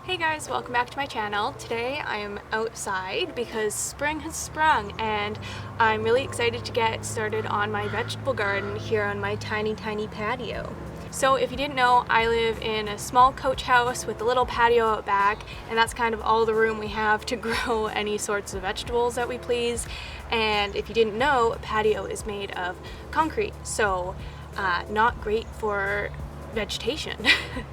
Hey guys, welcome back to my channel. Today I am outside because spring has sprung and I'm really excited to get started on my vegetable garden here on my tiny patio. So if you didn't know, I live in a small coach house with a little patio out back, and that's kind of all the room we have to grow any sorts of vegetables that we please. And if you didn't know, a patio is made of concrete, so not great for vegetation.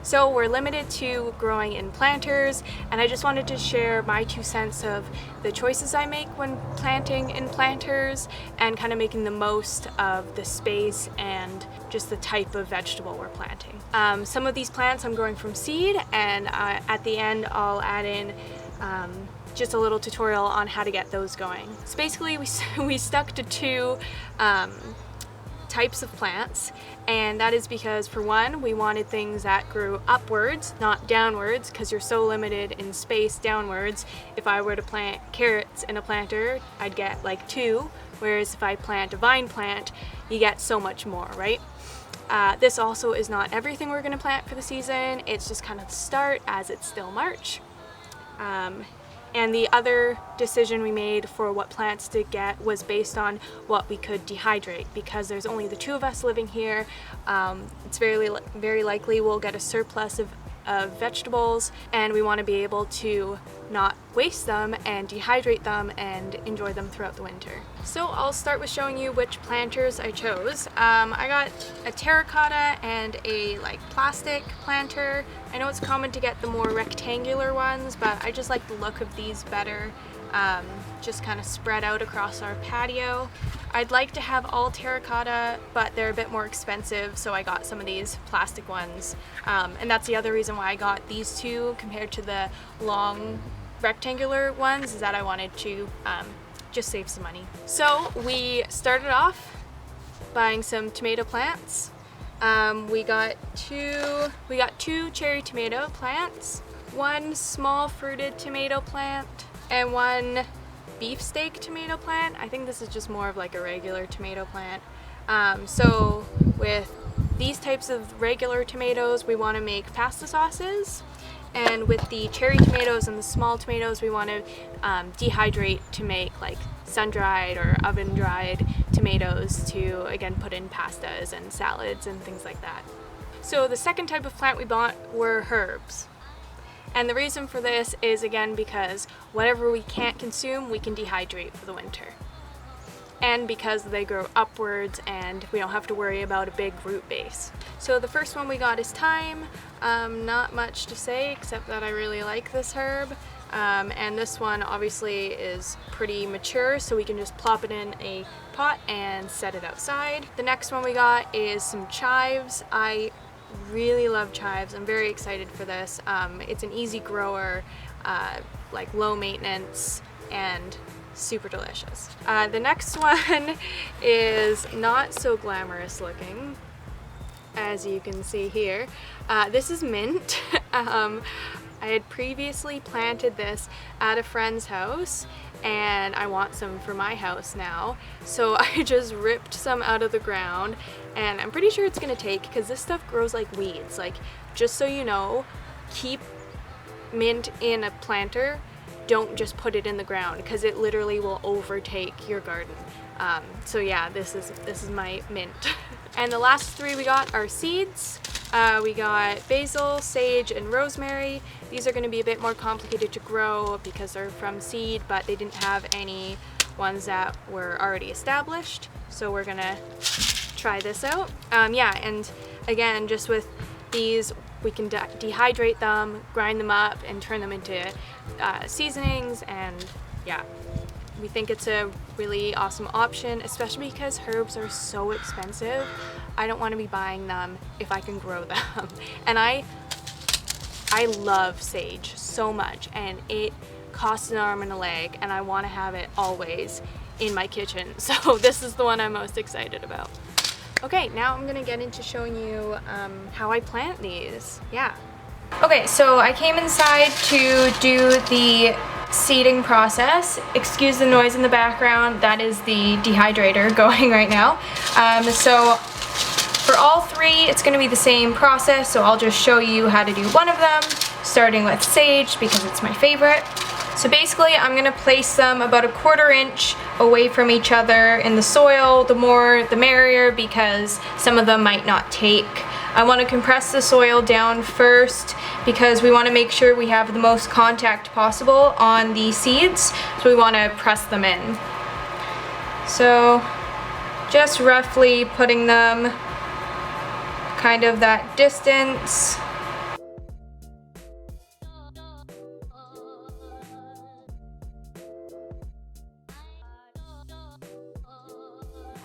So we're limited to growing in planters, and I just wanted to share my 2 cents of the choices I make when planting in planters and kind of making the most of the space and just the type of vegetable we're planting. Some of these plants I'm growing from seed, and at the end I'll add in just a little tutorial on how to get those going. So basically we stuck to 2 types of plants, and that is because, for one, we wanted things that grew upwards, not downwards, because you're so limited in space downwards. If I were to plant carrots in a planter, I'd get like 2, whereas if I plant a vine plant, you get so much more, right? This also is not everything we're going to plant for the season. It's just kind of the start, as it's still March. And the other decision we made for what plants to get was based on what we could dehydrate, because there's only the 2 of us living here. It's very likely we'll get a surplus of vegetables, and we want to be able to not waste them and dehydrate them and enjoy them throughout the winter. So I'll start with showing you which planters I chose. I got a terracotta and a plastic planter. I know it's common to get the more rectangular ones, but I just like the look of these better, just kind of spread out across our patio. I'd like to have all terracotta, but they're a bit more expensive, so I got some of these plastic ones. And that's the other reason why I got these 2 compared to the long rectangular ones, is that I wanted to just save some money. So we started off buying some tomato plants. We got 2 cherry tomato plants, 1 small fruited tomato plant, and 1 beefsteak tomato plant. I think this is just more of like a regular tomato plant. So with these types of regular tomatoes, we want to make pasta sauces, and with the cherry tomatoes and the small tomatoes, we want to dehydrate to make like sun-dried or oven-dried tomatoes to again put in pastas and salads and things like that. So the second type of plant we bought were herbs. And the reason for this is, again, because whatever we can't consume, we can dehydrate for the winter. And because they grow upwards and we don't have to worry about a big root base. So the first one we got is thyme. Not much to say except that I really like this herb. And this one obviously is pretty mature, so we can just plop it in a pot and set it outside. The next one we got is some chives. I really love chives. I'm very excited for this. It's an easy grower, like low maintenance, and super delicious. The next one is not so glamorous looking, as you can see here. This is mint. I had previously planted this at a friend's house, and I want some for my house now. So I just ripped some out of the ground, and I'm pretty sure it's gonna take, because this stuff grows like weeds. Like, just so you know, keep mint in a planter. Don't just put it in the ground, because it literally will overtake your garden. So yeah, this is my mint. And the last 3 we got are seeds. We got basil, sage, and rosemary. These are going to be a bit more complicated to grow because they're from seed, but they didn't have any ones that were already established. So we're going to try this out. Yeah, and again, just with these, we can dehydrate them, grind them up, and turn them into seasonings, and yeah. We think it's a really awesome option, especially because herbs are so expensive. I don't want to be buying them if I can grow them. And I love sage so much, and it costs an arm and a leg, and I want to have it always in my kitchen. So this is the one I'm most excited about. Okay, now I'm gonna get into showing you how I plant these. Yeah. Okay, so I came inside to do the seeding process. Excuse the noise in the background, that is the dehydrator going right now. So for all 3, it's going to be the same process, so I'll just show you how to do one of them. starting with sage because it's my favorite. So basically I'm going to place them about 1/4 inch away from each other in the soil. The more the merrier, because some of them might not take. I want to compress the soil down first because we want to make sure we have the most contact possible on the seeds, so we want to press them in. So just roughly putting them kind of that distance.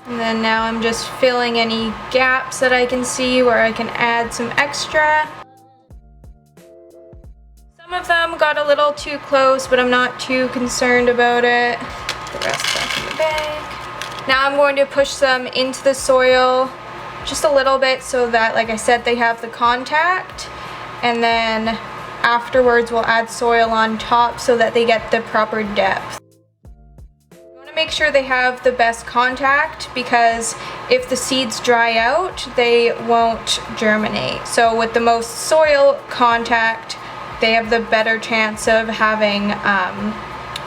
And then now I'm just filling any gaps that I can see where I can add some extra. Some of them got a little too close, but I'm not too concerned about it. Put the rest back in the bag. Now I'm going to push them into the soil just a little bit so that, like I said, they have the contact. And then afterwards we'll add soil on top so that they get the proper depth. Make sure they have the best contact, because if the seeds dry out, they won't germinate. So with the most soil contact, they have the better chance of having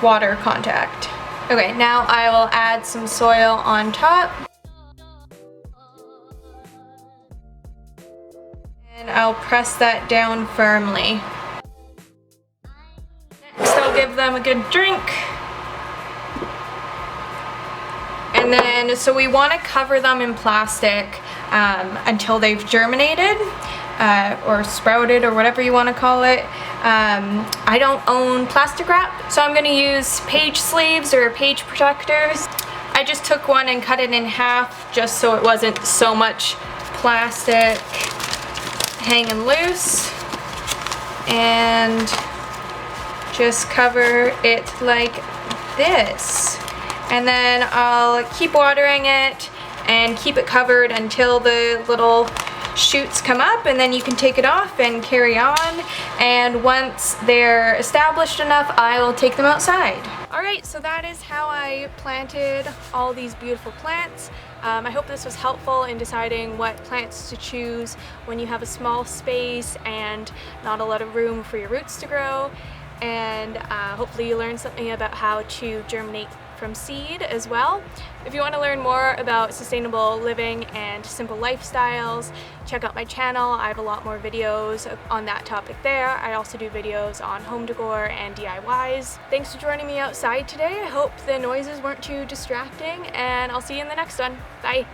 water contact. Okay, now I will add some soil on top. And I'll press that down firmly. Next, I'll give them a good drink. And then, so we want to cover them in plastic until they've germinated or sprouted or whatever you want to call it. I don't own plastic wrap, so I'm going to use page sleeves or page protectors. I just took one and cut it in half just so it wasn't so much plastic hanging loose. And just cover it like this. And then I'll keep watering it and keep it covered until the little shoots come up, and then you can take it off and carry on. And once they're established enough, I will take them outside. Alright, so that is how I planted all these beautiful plants. I hope this was helpful in deciding what plants to choose when you have a small space and not a lot of room for your roots to grow. And hopefully you learned something about how to germinate from seed as well. If you want to learn more about sustainable living and simple lifestyles, check out my channel. I have a lot more videos on that topic there. I also do videos on home decor and DIYs. Thanks for joining me outside today. I hope the noises weren't too distracting, and I'll see you in the next one. Bye!